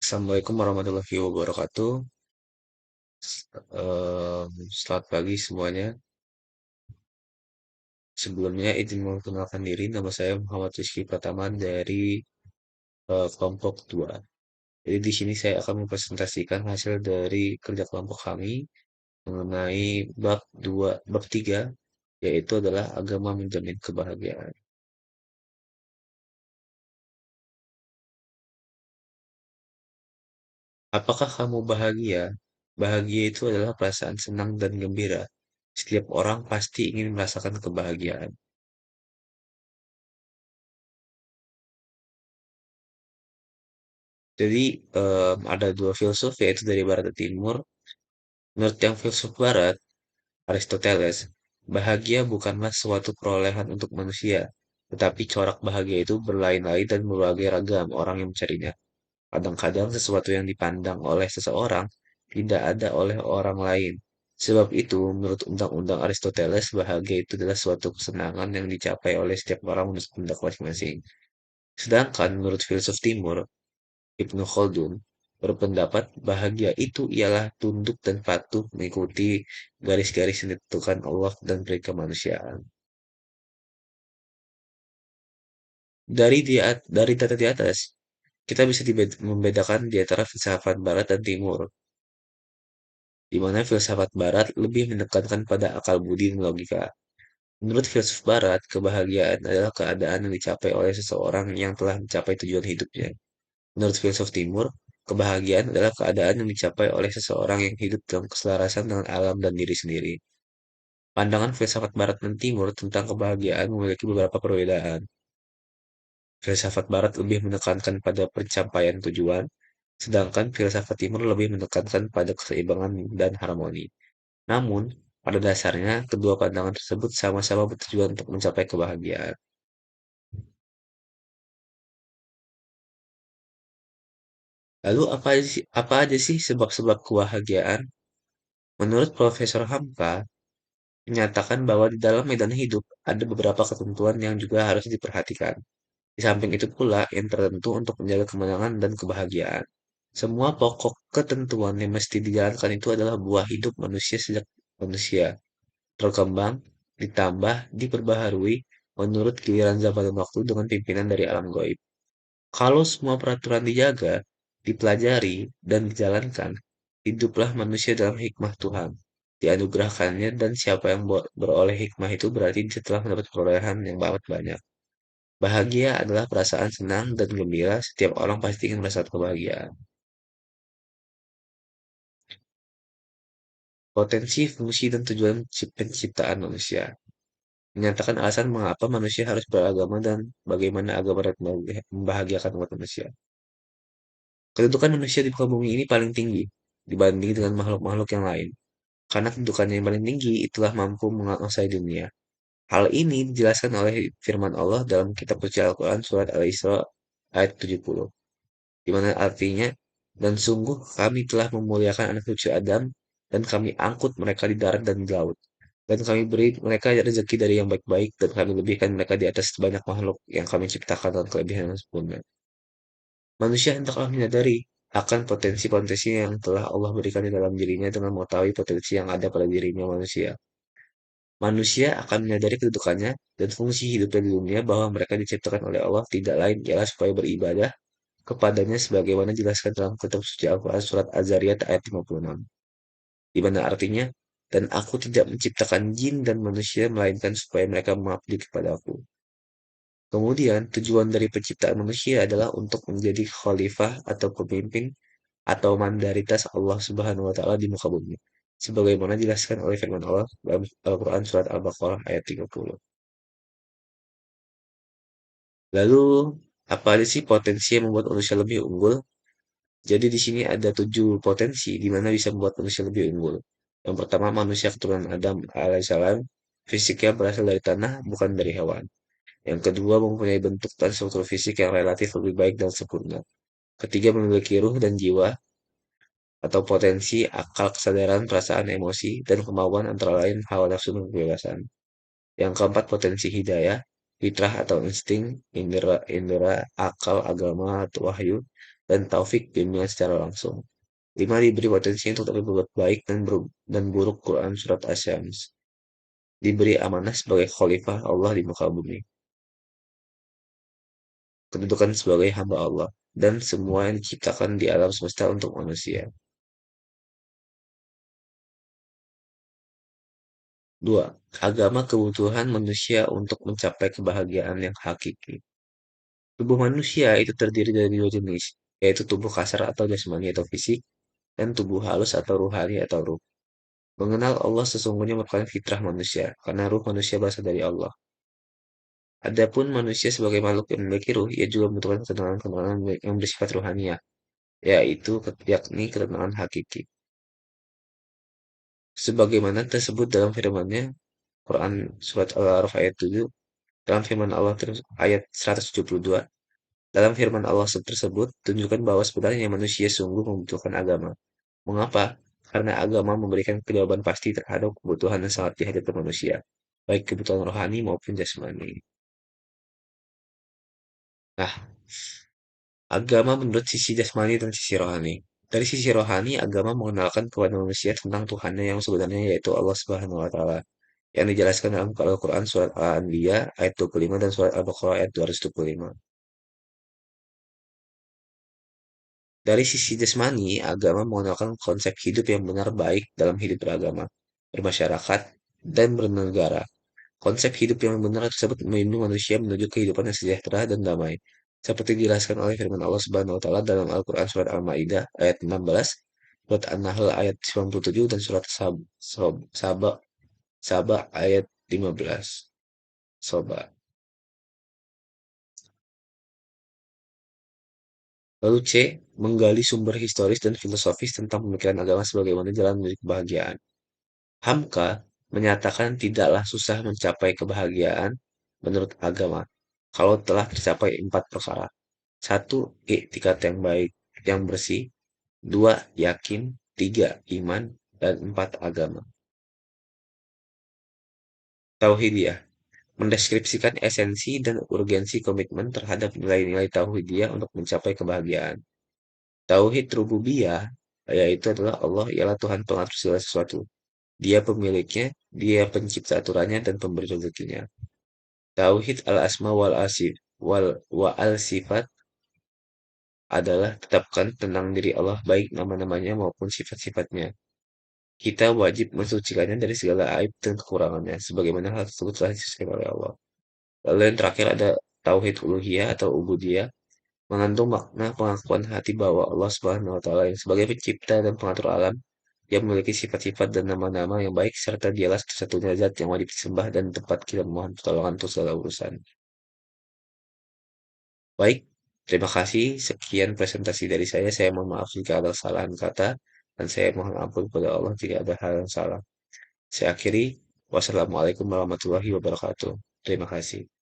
Assalamualaikum warahmatullahi wabarakatuh. Selamat pagi semuanya. Sebelumnya izin memperkenalkan diri, nama saya Muhammad Rizky Pratama dari kelompok 2. Jadi di sini saya akan mempresentasikan hasil dari kerja kelompok kami mengenai bab 3, yaitu adalah agama menjamin kebahagiaan. Apakah kamu bahagia? Bahagia itu adalah perasaan senang dan gembira. Setiap orang pasti ingin merasakan kebahagiaan. Jadi ada dua filsuf yaitu dari barat dan timur. Menurut yang filsuf barat, Aristoteles, bahagia bukanlah suatu perolehan untuk manusia, tetapi corak bahagia itu berlain-lain dan berbagai ragam orang yang mencarinya. Kadang-kadang sesuatu yang dipandang oleh seseorang tidak ada oleh orang lain. Sebab itu, menurut undang-undang Aristoteles, bahagia itu adalah suatu kesenangan yang dicapai oleh setiap orang menurut kehendak masing-masing. Sedangkan menurut filsuf timur, Ibnu Khaldun berpendapat bahagia itu ialah tunduk dan patuh mengikuti garis-garis yang ditentukan Allah dan beri kemanusiaan. Dari data di atas, kita bisa membedakan di antara filsafat Barat dan Timur, di mana filsafat Barat lebih menekankan pada akal budi dan logika. Menurut filsuf Barat, kebahagiaan adalah keadaan yang dicapai oleh seseorang yang telah mencapai tujuan hidupnya. Menurut filsuf Timur, kebahagiaan adalah keadaan yang dicapai oleh seseorang yang hidup dalam keselarasan dengan alam dan diri sendiri. Pandangan filsafat Barat dan Timur tentang kebahagiaan memiliki beberapa perbedaan. Filsafat Barat lebih menekankan pada pencapaian tujuan, sedangkan filsafat Timur lebih menekankan pada keseimbangan dan harmoni. Namun, pada dasarnya, kedua pandangan tersebut sama-sama bertujuan untuk mencapai kebahagiaan. Lalu apa aja sih sebab-sebab kebahagiaan? Menurut Profesor Hamka, menyatakan bahwa di dalam medan hidup ada beberapa ketentuan yang juga harus diperhatikan. Di samping itu pula yang tertentu untuk menjaga kemenangan dan kebahagiaan. Semua pokok ketentuan yang mesti dijalankan itu adalah buah hidup manusia sejak manusia berkembang, ditambah, diperbaharui menurut giliran zaman dan waktu dengan pimpinan dari alam gaib. Kalau semua peraturan dijaga, dipelajari, dan dijalankan, hiduplah manusia dalam hikmah Tuhan. Dianugerahkannya dan siapa yang beroleh hikmah itu berarti dia telah mendapat perolehan yang amat banyak. Bahagia adalah perasaan senang dan gembira. Setiap orang pasti ingin merasakan kebahagiaan. Potensi, fungsi, dan tujuan penciptaan manusia menyatakan alasan mengapa manusia harus beragama dan bagaimana agama dapat membahagiakan umat manusia. Kedudukan manusia di muka bumi ini paling tinggi dibanding dengan makhluk-makhluk yang lain. Karena kedudukannya yang paling tinggi itulah mampu menguasai dunia. Hal ini dijelaskan oleh firman Allah dalam kitab suci Al-Quran surat Al-Isra ayat 70. Di mana artinya, dan sungguh kami telah memuliakan anak cucu Adam, dan kami angkut mereka di darat dan di laut. Dan kami beri mereka rezeki dari yang baik-baik, dan kami lebihkan mereka di atas banyak makhluk yang kami ciptakan dengan kelebihan yang sempurna. Manusia hendaklah menyadari akan potensi-potensi yang telah Allah berikan di dalam dirinya dengan mengetahui potensi yang ada pada dirinya manusia. Manusia akan menyadari kedudukannya dan fungsi hidupnya di dunia bahwa mereka diciptakan oleh Allah tidak lain ialah supaya beribadah kepadanya sebagaimana dijelaskan dalam kitab suci Al-Quran surat Az-Zariyat ayat 56. Di mana artinya, dan aku tidak menciptakan jin dan manusia melainkan supaya mereka mengabdi kepada aku. Kemudian, tujuan dari penciptaan manusia adalah untuk menjadi khalifah atau pemimpin atau mandaritas Allah Subhanahu wa taala di muka bumi. Sebagaimana dijelaskan oleh firman Allah dalam Al-Quran surat Al-Baqarah ayat 30. Lalu, apa aja sih potensi yang membuat manusia lebih unggul? Jadi di sini ada 7 potensi di mana bisa membuat manusia lebih unggul. Yang pertama, manusia keturunan Adam alaihissalam, fisiknya berasal dari tanah, bukan dari hewan. Yang kedua, mempunyai bentuk dan struktur fisik yang relatif lebih baik dan sempurna. Ketiga, memiliki ruh dan jiwa, atau potensi, akal, kesadaran, perasaan, emosi, dan kemauan antara lain hawa nafsu dan kebebasan. Yang keempat, potensi hidayah, fitrah atau insting, indera, akal, agama, atau wahyu. dan taufik bimbingan secara langsung. 5. Diberi potensi untuk dapat berbuat baik dan buruk. Quran Surat Asy-Syams. Diberi amanah sebagai khalifah Allah di muka bumi. Kedudukan sebagai hamba Allah. Dan semua yang diciptakan di alam semesta untuk manusia. 2. Agama kebutuhan manusia untuk mencapai kebahagiaan yang hakiki. Tubuh manusia itu terdiri dari dua jenis, yaitu tubuh kasar atau jasmani atau fisik, dan tubuh halus atau ruhani atau ruh. Mengenal Allah sesungguhnya merupakan fitrah manusia, karena ruh manusia berasal dari Allah. Adapun manusia sebagai makhluk yang memiliki ruh, ia juga membutuhkan ketenangan-ketenangan yang bersifat rohaniah, yaitu yakni ketenangan hakiki. Sebagaimana tersebut dalam firman-Nya, Quran Surat Al-A'raf ayat 7, dalam firman Allah ayat 172, dalam firman Allah tersebut, tunjukkan bahwa sebenarnya manusia sungguh membutuhkan agama. Mengapa? Karena agama memberikan jawaban pasti terhadap kebutuhan yang sangat dihadapi manusia, baik kebutuhan rohani maupun jasmani. Nah, agama menurut sisi jasmani dan sisi rohani. Dari sisi rohani, agama mengenalkan kepada manusia tentang Tuhannya yang sebenarnya, yaitu Allah Subhanahu wa Ta'ala, yang dijelaskan dalam Al-Quran Surat Al-Anbiya ayat 25 dan Surat Al-Baqarah ayat 225. Dari sisi jasmani, agama mengenalkan konsep hidup yang benar baik dalam hidup beragama, bermasyarakat, dan bernegara. Konsep hidup yang benar tersebut membimbing manusia menuju kehidupan yang sejahtera dan damai. Seperti dijelaskan oleh firman Allah Subhanahu wa taala dalam Al-Qur'an surat Al-Maidah ayat 16, surat An-Nahl ayat 97 dan surat Saba Saba ayat 15. Soba. Lalu C. Menggali sumber historis dan filosofis tentang pemikiran agama sebagaimana jalan menuju kebahagiaan. Hamka menyatakan tidaklah susah mencapai kebahagiaan menurut agama kalau telah tercapai 4 perkara. 1. Iktikad yang baik, yang bersih. 2. Yakin. 3. Iman. Dan 4. Agama. Tauhidiyah mendeskripsikan esensi dan urgensi komitmen terhadap nilai-nilai tauhidiyah untuk mencapai kebahagiaan. Tauhid rububiyah, yaitu adalah Allah ialah Tuhan pengatur segala sesuatu. Dia pemiliknya, dia pencipta aturannya dan pemberi rezekinya. Tauhid al-asma wal sifat adalah tetapkan tentang diri Allah baik nama-namanya maupun sifat-sifatnya. Kita wajib mensucikannya dari segala aib dan kekurangannya, sebagaimana hal tersebut telah disucikan oleh Allah. Lalu yang terakhir ada Tauhid uluhiyah atau ubudiyah, mengandung makna pengakuan hati bahwa Allah Subhanahu wa taala yang sebagai pencipta dan pengatur alam, yang memiliki sifat-sifat dan nama-nama yang baik serta dialah satu-satunya zat yang wajib disembah dan tempat kita memohon pertolongan untuk segala urusan. Baik, terima kasih. Sekian presentasi dari saya. Saya mohon maaf jika ada kesalahan kata dan saya mohon ampun kepada Allah jika ada hal yang salah. Saya akhiri. Wassalamualaikum warahmatullahi wabarakatuh. Terima kasih.